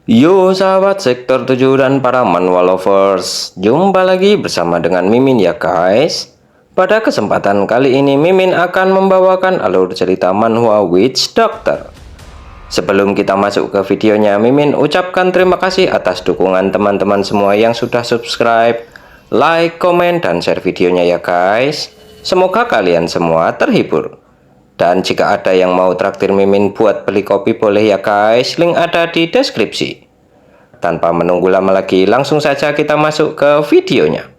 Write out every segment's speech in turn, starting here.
Yo sahabat sektor 7 dan para manhwa lovers, jumpa lagi bersama dengan Mimin ya guys. Pada kesempatan kali ini Mimin akan membawakan alur cerita manhwa Witch Doctor. Sebelum kita masuk ke videonya, Mimin ucapkan terima kasih atas dukungan teman-teman semua yang sudah subscribe, like, komen, dan share videonya ya guys. Semoga kalian semua terhibur. Dan jika ada yang mau traktir Mimin buat beli kopi boleh ya guys, link ada di deskripsi. Tanpa menunggu lama lagi, langsung saja kita masuk ke videonya.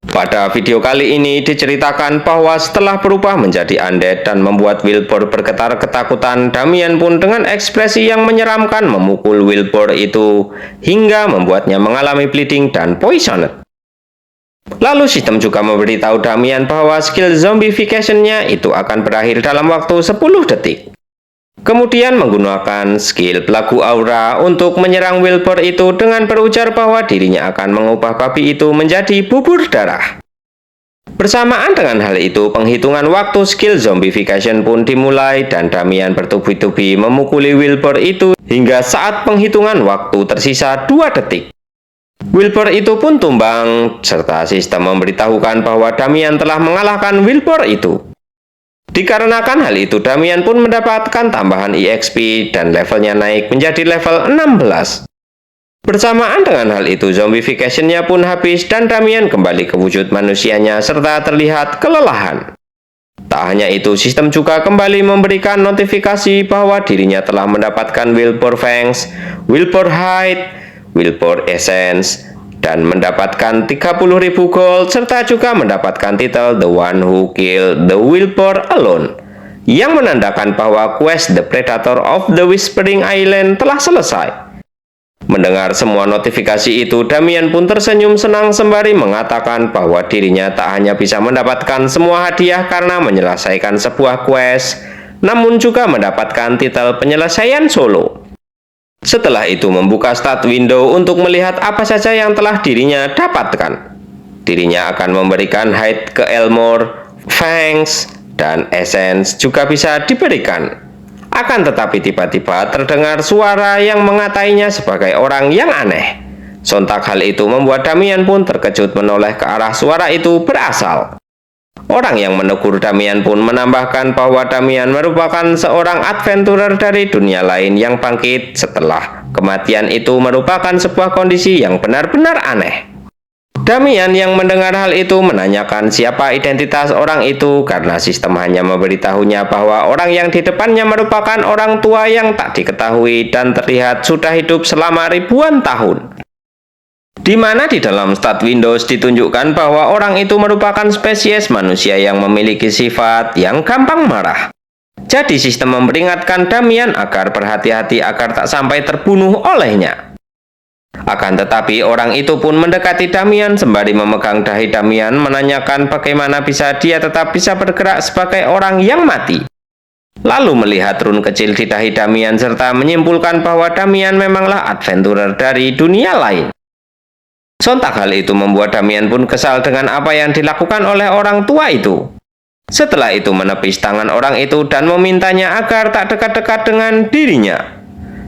Pada video kali ini diceritakan bahwa setelah berubah menjadi undead dan membuat Wilbur bergetar ketakutan, Damian pun dengan ekspresi yang menyeramkan memukul Wilbur itu hingga membuatnya mengalami bleeding dan poisoned. Lalu sistem juga memberitahu Damian bahwa skill zombification-nya itu akan berakhir dalam waktu 10 detik. Kemudian menggunakan skill pelaku aura untuk menyerang Wilbur itu dengan berujar bahwa dirinya akan mengubah babi itu menjadi bubur darah. Bersamaan dengan hal itu, penghitungan waktu skill zombification pun dimulai dan Damian bertubi-tubi memukuli Wilbur itu hingga saat penghitungan waktu tersisa 2 detik. Wilbur itu pun tumbang, serta sistem memberitahukan bahwa Damian telah mengalahkan Wilbur itu. Dikarenakan hal itu, Damian pun mendapatkan tambahan EXP dan levelnya naik menjadi level 16. Bersamaan dengan hal itu, zombification-nya pun habis dan Damian kembali ke wujud manusianya serta terlihat kelelahan. Tak hanya itu, sistem juga kembali memberikan notifikasi bahwa dirinya telah mendapatkan Wilbur Fangs, Wilbur Hide, Wilbur Essence, dan mendapatkan 30.000 gold, serta juga mendapatkan titel The One Who Killed the Wilbur Alone, yang menandakan bahwa quest The Predator of the Whispering Island telah selesai. Mendengar semua notifikasi itu, Damian pun tersenyum senang sembari mengatakan bahwa dirinya tak hanya bisa mendapatkan semua hadiah karena menyelesaikan sebuah quest, namun juga mendapatkan titel penyelesaian solo. Setelah itu membuka stat window untuk melihat apa saja yang telah dirinya dapatkan. Dirinya akan memberikan hide ke Elmore, Fangs, dan Essence juga bisa diberikan. Akan tetapi tiba-tiba terdengar suara yang mengatainya sebagai orang yang aneh. Sontak hal itu membuat Damian pun terkejut menoleh ke arah suara itu berasal. Orang yang menegur Damian pun menambahkan bahwa Damian merupakan seorang adventurer dari dunia lain yang bangkit setelah kematian itu merupakan sebuah kondisi yang benar-benar aneh. Damian yang mendengar hal itu menanyakan siapa identitas orang itu karena sistem hanya memberitahunya bahwa orang yang di depannya merupakan orang tua yang tak diketahui dan terlihat sudah hidup selama ribuan tahun. Di mana di dalam stat Windows ditunjukkan bahwa orang itu merupakan spesies manusia yang memiliki sifat yang gampang marah. Jadi sistem memperingatkan Damian agar berhati-hati agar tak sampai terbunuh olehnya. Akan tetapi orang itu pun mendekati Damian sembari memegang dahi Damian menanyakan bagaimana bisa dia tetap bisa bergerak sebagai orang yang mati. Lalu melihat rune kecil di dahi Damian serta menyimpulkan bahwa Damian memanglah adventurer dari dunia lain. Sontak hal itu membuat Damian pun kesal dengan apa yang dilakukan oleh orang tua itu. Setelah itu menepis tangan orang itu dan memintanya agar tak dekat-dekat dengan dirinya.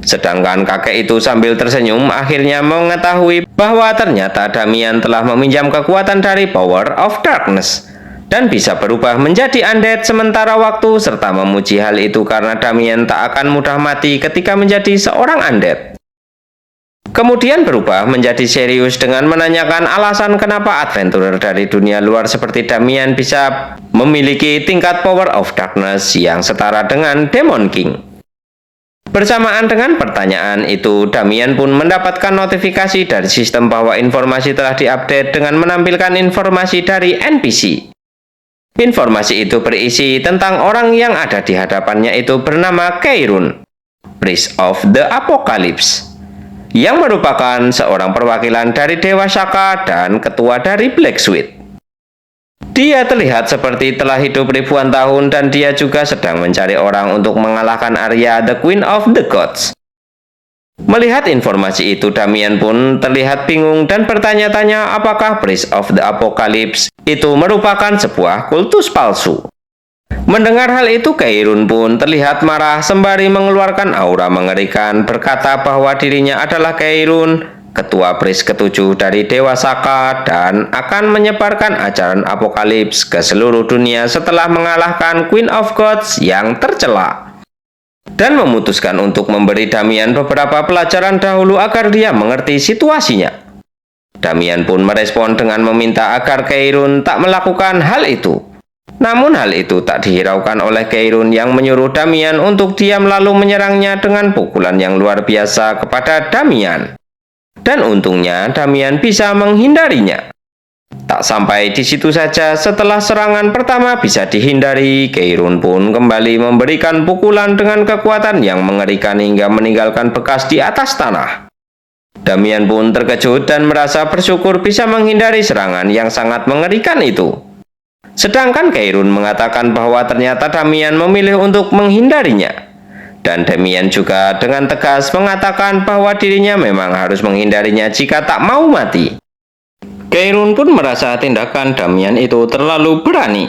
Sedangkan kakek itu sambil tersenyum akhirnya mengetahui bahwa ternyata Damian telah meminjam kekuatan dari Power of Darkness dan bisa berubah menjadi undead sementara waktu serta memuji hal itu karena Damian tak akan mudah mati ketika menjadi seorang undead. Kemudian berubah menjadi serius dengan menanyakan alasan kenapa adventurer dari dunia luar seperti Damian bisa memiliki tingkat Power of Darkness yang setara dengan Demon King. Bersamaan dengan pertanyaan itu, Damian pun mendapatkan notifikasi dari sistem bahwa informasi telah diupdate dengan menampilkan informasi dari NPC. Informasi itu berisi tentang orang yang ada di hadapannya itu bernama Kairun, Priest of the Apocalypse, yang merupakan seorang perwakilan dari Dewa Shaka dan ketua dari Black Sweet. Dia terlihat seperti telah hidup ribuan tahun dan dia juga sedang mencari orang untuk mengalahkan Arya, the Queen of the Gods. Melihat informasi itu, Damian pun terlihat bingung dan bertanya-tanya apakah Priest of the Apocalypse itu merupakan sebuah kultus palsu. Mendengar hal itu, Kairun pun terlihat marah sembari mengeluarkan aura mengerikan, berkata bahwa dirinya adalah Kairun, ketua Pris ketujuh dari Dewa Saka, dan akan menyebarkan ajaran apokalips ke seluruh dunia setelah mengalahkan Queen of Gods yang tercela. Dan memutuskan untuk memberi Damian beberapa pelajaran dahulu agar dia mengerti situasinya. Damian pun merespon dengan meminta agar Kairun tak melakukan hal itu. Namun hal itu tak dihiraukan oleh Kairun yang menyuruh Damian untuk diam lalu menyerangnya dengan pukulan yang luar biasa kepada Damian. Dan untungnya Damian bisa menghindarinya. Tak sampai di situ saja, setelah serangan pertama bisa dihindari, Kairun pun kembali memberikan pukulan dengan kekuatan yang mengerikan hingga meninggalkan bekas di atas tanah. Damian pun terkejut dan merasa bersyukur bisa menghindari serangan yang sangat mengerikan itu. Sedangkan Kairun mengatakan bahwa ternyata Damian memilih untuk menghindarinya. Dan Damian juga dengan tegas mengatakan bahwa dirinya memang harus menghindarinya jika tak mau mati. Kairun pun merasa tindakan Damian itu terlalu berani.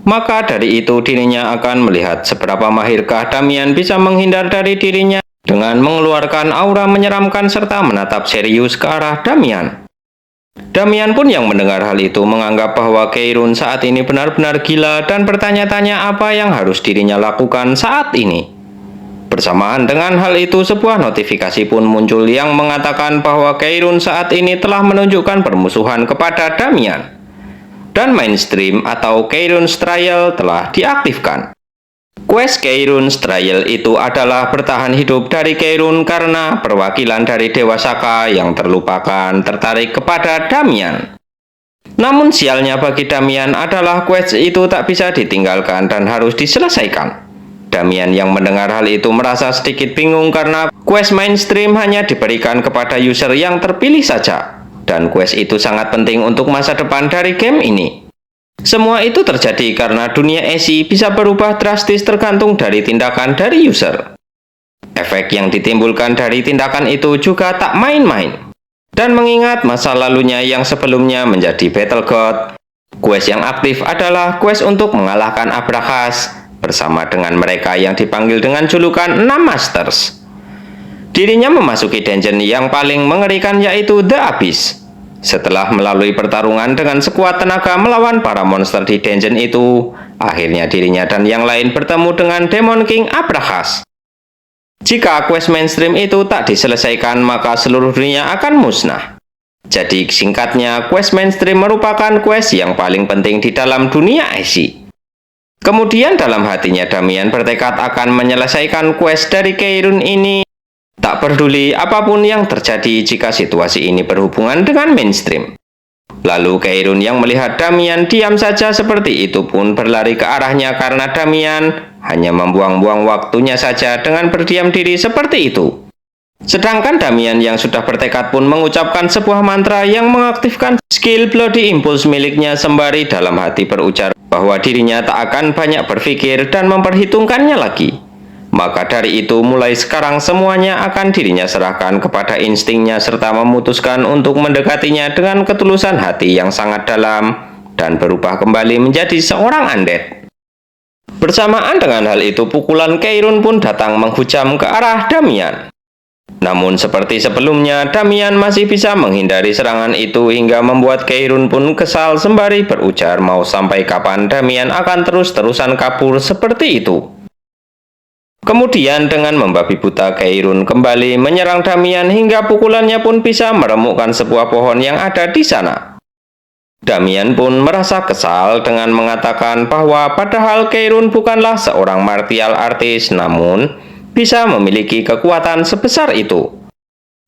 Maka dari itu dirinya akan melihat seberapa mahirkah Damian bisa menghindar dari dirinya dengan mengeluarkan aura menyeramkan serta menatap serius ke arah Damian. Damian pun yang mendengar hal itu menganggap bahwa Kairun saat ini benar-benar gila dan bertanya-tanya apa yang harus dirinya lakukan saat ini. Bersamaan dengan hal itu, sebuah notifikasi pun muncul yang mengatakan bahwa Kairun saat ini telah menunjukkan permusuhan kepada Damian. Dan Mainstream atau Kairun's Trial telah diaktifkan. Quest Kairun's Trial itu adalah bertahan hidup dari Kairun karena perwakilan dari Dewa Saka yang terlupakan tertarik kepada Damian. Namun sialnya bagi Damian adalah quest itu tak bisa ditinggalkan dan harus diselesaikan. Damian yang mendengar hal itu merasa sedikit bingung karena quest Mainstream hanya diberikan kepada user yang terpilih saja. Dan quest itu sangat penting untuk masa depan dari game ini. Semua itu terjadi karena dunia ESI bisa berubah drastis tergantung dari tindakan dari user. Efek yang ditimbulkan dari tindakan itu juga tak main-main. Dan mengingat masa lalunya yang sebelumnya menjadi Battle God, quest yang aktif adalah quest untuk mengalahkan Abraxas bersama dengan mereka yang dipanggil dengan julukan 6 Masters. Dirinya memasuki dungeon yang paling mengerikan yaitu The Abyss. Setelah melalui pertarungan dengan sekuat tenaga melawan para monster di dungeon itu, akhirnya dirinya dan yang lain bertemu dengan Demon King Abraxas. Jika quest Mainstream itu tak diselesaikan, maka seluruh dunia akan musnah. Jadi singkatnya, quest Mainstream merupakan quest yang paling penting di dalam dunia IC. Kemudian dalam hatinya Damian bertekad akan menyelesaikan quest dari Kairun ini. Tak peduli apapun yang terjadi jika situasi ini berhubungan dengan Mainstream. Lalu Kairun yang melihat Damian diam saja seperti itu pun berlari ke arahnya karena Damian hanya membuang-buang waktunya saja dengan berdiam diri seperti itu. Sedangkan Damian yang sudah bertekad pun mengucapkan sebuah mantra yang mengaktifkan skill Bloody Impulse miliknya sembari dalam hati berujar bahwa dirinya tak akan banyak berpikir dan memperhitungkannya lagi. Maka dari itu mulai sekarang semuanya akan dirinya serahkan kepada instingnya serta memutuskan untuk mendekatinya dengan ketulusan hati yang sangat dalam dan berubah kembali menjadi seorang undead. Bersamaan dengan hal itu pukulan Kairun pun datang menghujam ke arah Damian. Namun seperti sebelumnya, Damian masih bisa menghindari serangan itu hingga membuat Kairun pun kesal sembari berujar mau sampai kapan Damian akan terus-terusan kabur seperti itu. Kemudian dengan membabi buta Kairun kembali menyerang Damian hingga pukulannya pun bisa meremukkan sebuah pohon yang ada di sana. Damian pun merasa kesal dengan mengatakan bahwa padahal Kairun bukanlah seorang martial artist namun bisa memiliki kekuatan sebesar itu.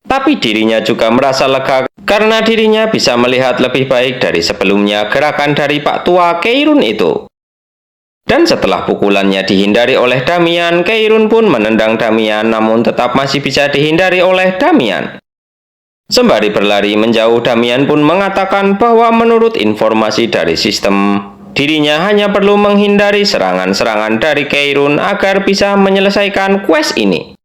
Tapi dirinya juga merasa lega karena dirinya bisa melihat lebih baik dari sebelumnya gerakan dari Pak Tua Kairun itu. Dan setelah pukulannya dihindari oleh Damian, Kairun pun menendang Damian namun tetap masih bisa dihindari oleh Damian. Sembari berlari menjauh, Damian pun mengatakan bahwa menurut informasi dari sistem, dirinya hanya perlu menghindari serangan-serangan dari Kairun agar bisa menyelesaikan quest ini.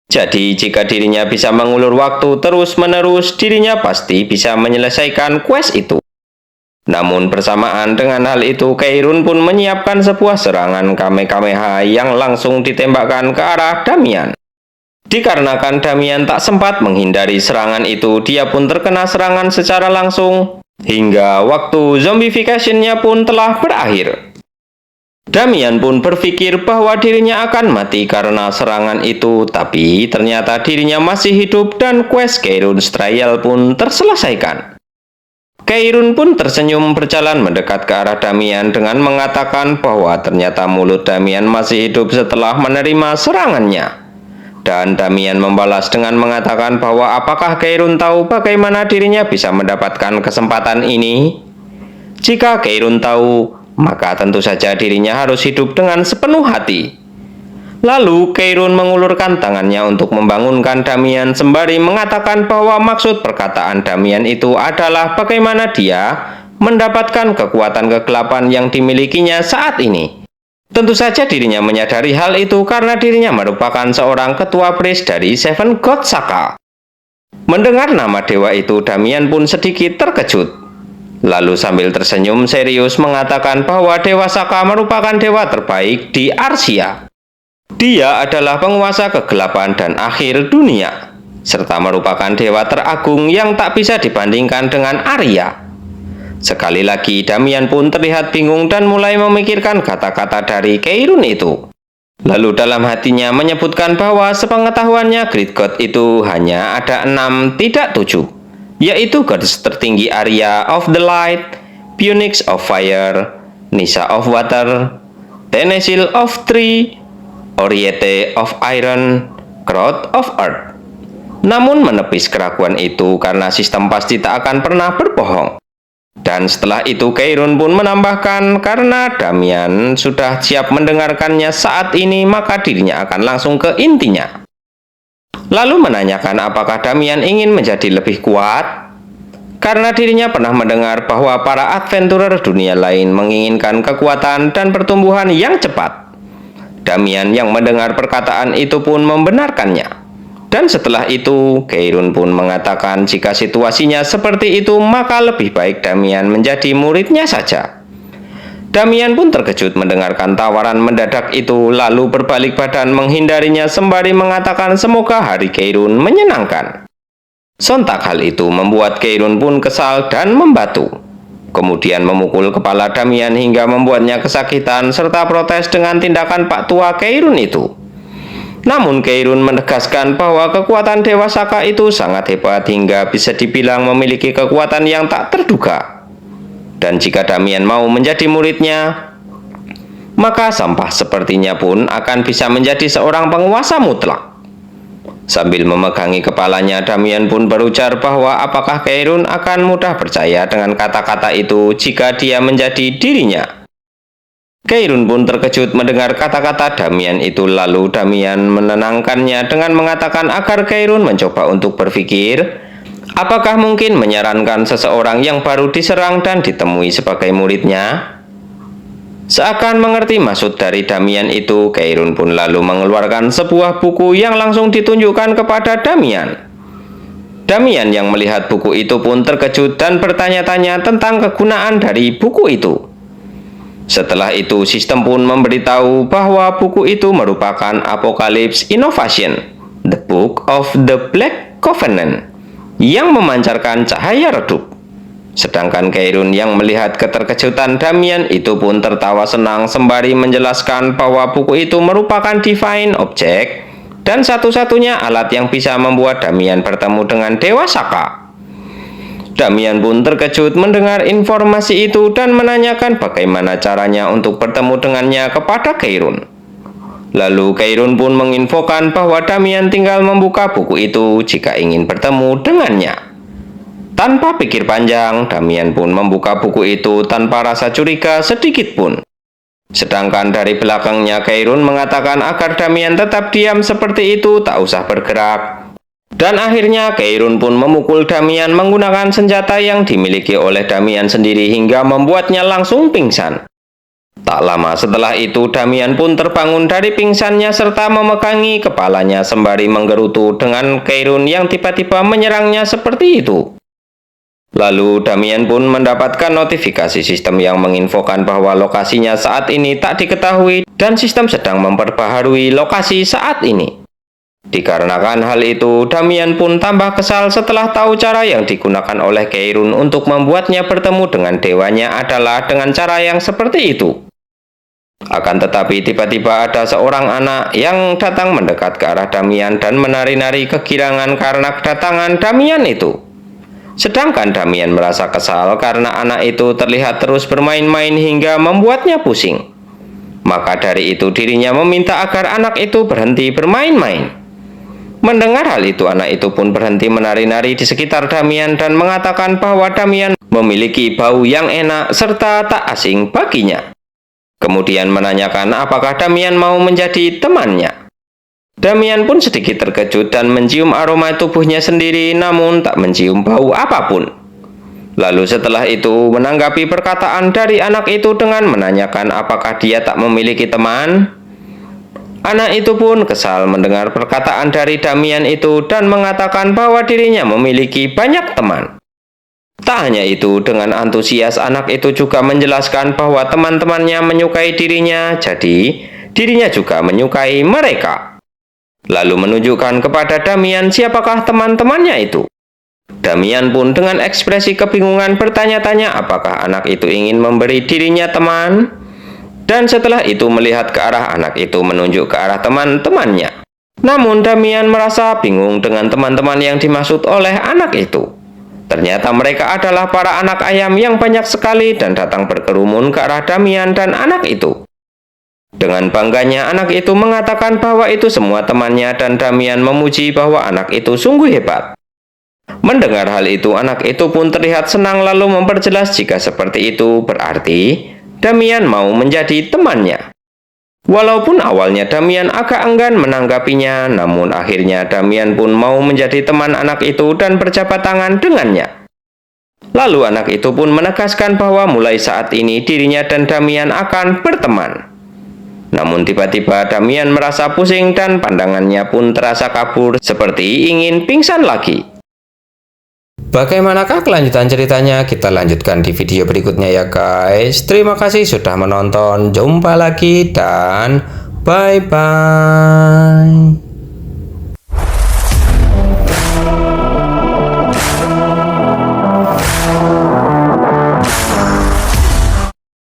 Jadi jika dirinya bisa mengulur waktu terus-menerus, dirinya pasti bisa menyelesaikan quest itu. Namun bersamaan dengan hal itu, Kairun pun menyiapkan sebuah serangan Kamehameha yang langsung ditembakkan ke arah Damian. Dikarenakan Damian tak sempat menghindari serangan itu, dia pun terkena serangan secara langsung, hingga waktu zombification-nya pun telah berakhir. Damian pun berpikir bahwa dirinya akan mati karena serangan itu, tapi ternyata dirinya masih hidup dan quest Kairun's Trial pun terselesaikan. Kairun pun tersenyum berjalan mendekat ke arah Damian dengan mengatakan bahwa ternyata mulut Damian masih hidup setelah menerima serangannya. Dan Damian membalas dengan mengatakan bahwa apakah Kairun tahu bagaimana dirinya bisa mendapatkan kesempatan ini? Jika Kairun tahu, maka tentu saja dirinya harus hidup dengan sepenuh hati. Lalu Kairun mengulurkan tangannya untuk membangunkan Damian sembari mengatakan bahwa maksud perkataan Damian itu adalah bagaimana dia mendapatkan kekuatan kegelapan yang dimilikinya saat ini. Tentu saja dirinya menyadari hal itu karena dirinya merupakan seorang ketua priest dari Seven God Saka. Mendengar nama dewa itu, Damian pun sedikit terkejut. Lalu sambil tersenyum serius mengatakan bahwa Dewa Saka merupakan dewa terbaik di Arsia. Dia adalah penguasa kegelapan dan akhir dunia, serta merupakan dewa teragung yang tak bisa dibandingkan dengan Arya. Sekali lagi Damian pun terlihat bingung dan mulai memikirkan kata-kata dari Kairun itu. Lalu dalam hatinya menyebutkan bahwa sepengetahuannya Great God itu hanya ada 6, tidak 7, yaitu goddess tertinggi Arya of the Light, Phoenix of Fire, Nisa of Water, Tenesil of Tree, Oriete of Iron, Crowd of Earth. Namun menepis keraguan itu karena sistem pasti tak akan pernah berbohong. Dan setelah itu Kairun pun menambahkan karena Damian sudah siap mendengarkannya saat ini, maka dirinya akan langsung ke intinya. Lalu menanyakan apakah Damian ingin menjadi lebih kuat? Karena dirinya pernah mendengar bahwa para adventurer dunia lain menginginkan kekuatan dan pertumbuhan yang cepat. Damian yang mendengar perkataan itu pun membenarkannya. Dan setelah itu, Kairun pun mengatakan jika situasinya seperti itu, maka lebih baik Damian menjadi muridnya saja. Damian pun terkejut mendengarkan tawaran mendadak itu, lalu berbalik badan menghindarinya sembari mengatakan semoga hari Kairun menyenangkan. Sontak hal itu membuat Kairun pun kesal dan membatu. Kemudian memukul kepala Damian hingga membuatnya kesakitan serta protes dengan tindakan Pak Tua Kairun itu. Namun Kairun menegaskan bahwa kekuatan Dewa Saka itu sangat hebat hingga bisa dibilang memiliki kekuatan yang tak terduga. Dan jika Damian mau menjadi muridnya, maka sampah sepertinya pun akan bisa menjadi seorang penguasa mutlak. Sambil memegangi kepalanya, Damian pun berujar bahwa apakah Kairun akan mudah percaya dengan kata-kata itu jika dia menjadi dirinya. Kairun pun terkejut mendengar kata-kata Damian itu, lalu Damian menenangkannya dengan mengatakan agar Kairun mencoba untuk berpikir, apakah mungkin menyarankan seseorang yang baru diserang dan ditemui sebagai muridnya? Seakan mengerti maksud dari Damian itu, Kairun pun lalu mengeluarkan sebuah buku yang langsung ditunjukkan kepada Damian. Damian yang melihat buku itu pun terkejut dan bertanya-tanya tentang kegunaan dari buku itu. Setelah itu, sistem pun memberitahu bahwa buku itu merupakan Apocalypse Innovation, The Book of the Black Covenant, yang memancarkan cahaya redup. Sedangkan Kairun yang melihat keterkejutan Damian itu pun tertawa senang sembari menjelaskan bahwa buku itu merupakan divine object dan satu-satunya alat yang bisa membuat Damian bertemu dengan Dewa Saka. Damian pun terkejut mendengar informasi itu dan menanyakan bagaimana caranya untuk bertemu dengannya kepada Kairun. Lalu Kairun pun menginfokan bahwa Damian tinggal membuka buku itu jika ingin bertemu dengannya. Tanpa pikir panjang, Damian pun membuka buku itu tanpa rasa curiga sedikit pun. Sedangkan dari belakangnya Kairun mengatakan agar Damian tetap diam seperti itu, tak usah bergerak. Dan akhirnya Kairun pun memukul Damian menggunakan senjata yang dimiliki oleh Damian sendiri hingga membuatnya langsung pingsan. Tak lama setelah itu Damian pun terbangun dari pingsannya serta memegangi kepalanya sembari menggerutu dengan Kairun yang tiba-tiba menyerangnya seperti itu. Lalu Damian pun mendapatkan notifikasi sistem yang menginfokan bahwa lokasinya saat ini tak diketahui dan sistem sedang memperbaharui lokasi saat ini. Dikarenakan hal itu, Damian pun tambah kesal setelah tahu cara yang digunakan oleh Keirun untuk membuatnya bertemu dengan dewanya adalah dengan cara yang seperti itu. Akan tetapi tiba-tiba ada seorang anak yang datang mendekat ke arah Damian dan menari-nari kegirangan karena kedatangan Damian itu. Sedangkan Damian merasa kesal karena anak itu terlihat terus bermain-main hingga membuatnya pusing. Maka dari itu dirinya meminta agar anak itu berhenti bermain-main. Mendengar hal itu, anak itu pun berhenti menari-nari di sekitar Damian dan mengatakan bahwa Damian memiliki bau yang enak serta tak asing baginya. Kemudian menanyakan apakah Damian mau menjadi temannya. Damian pun sedikit terkejut dan mencium aroma tubuhnya sendiri namun tak mencium bau apapun. Lalu setelah itu menanggapi perkataan dari anak itu dengan menanyakan apakah dia tak memiliki teman. Anak itu pun kesal mendengar perkataan dari Damian itu dan mengatakan bahwa dirinya memiliki banyak teman. Tak hanya itu, dengan antusias anak itu juga menjelaskan bahwa teman-temannya menyukai dirinya, jadi dirinya juga menyukai mereka. Lalu menunjukkan kepada Damian siapakah teman-temannya itu. Damian pun dengan ekspresi kebingungan bertanya-tanya apakah anak itu ingin memberi dirinya teman. Dan setelah itu melihat ke arah anak itu menunjuk ke arah teman-temannya. Namun Damian merasa bingung dengan teman-teman yang dimaksud oleh anak itu. Ternyata mereka adalah para anak ayam yang banyak sekali dan datang berkerumun ke arah Damian dan anak itu. Dengan bangganya anak itu mengatakan bahwa itu semua temannya dan Damian memuji bahwa anak itu sungguh hebat. Mendengar hal itu, anak itu pun terlihat senang lalu memperjelas jika seperti itu berarti Damian mau menjadi temannya. Walaupun awalnya Damian agak enggan menanggapinya, namun akhirnya Damian pun mau menjadi teman anak itu dan berjabat tangan dengannya. Lalu anak itu pun menegaskan bahwa mulai saat ini dirinya dan Damian akan berteman. Namun tiba-tiba Damian merasa pusing dan pandangannya pun terasa kabur seperti ingin pingsan lagi. Bagaimanakah kelanjutan ceritanya? Kita lanjutkan di video berikutnya ya guys. Terima kasih sudah menonton. Jumpa lagi dan bye-bye.